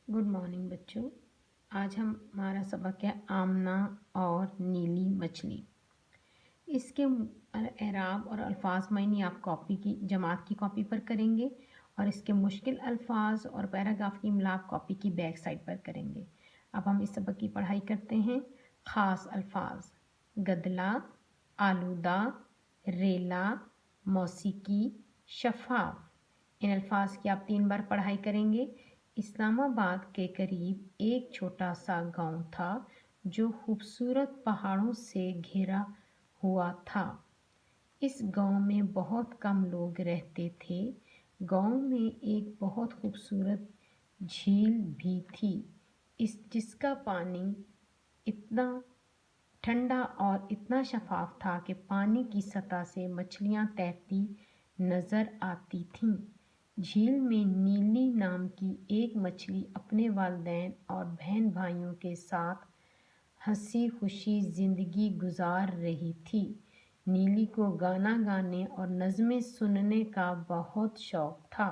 Good morning बच्चों। आज हमारा सबक है आमना और नीली मछली। इसके एराब और अल्फाज मायनी आप कॉपी की जमात की कॉपी पर करेंगे और इसके मुश्किल अल्फाज और पैराग्राफ की मिलाप कॉपी की बैक साइड पर करेंगे। अब हम इस सबक की पढ़ाई करते हैं। ख़ास अल्फाज: गदला, आलूदा, रेला, मौसीकी, शफाफ। इन अल्फाज की आप 3 बार पढ़ाई करेंगे। इस्लामाबाद के करीब एक छोटा सा गांव था जो खूबसूरत पहाड़ों से घिरा हुआ था। इस गांव में बहुत कम लोग रहते थे। गांव में एक बहुत खूबसूरत झील भी थी, जिसका पानी इतना ठंडा और इतना शफाफ था कि पानी की सतह से मछलियां तैरती नजर आती थीं। झील में नीली नाम की एक मछली अपने वालिदैन और बहन भाइयों के साथ हंसी खुशी जिंदगी गुजार रही थी। नीली को गाना गाने और नज़में सुनने का बहुत शौक था।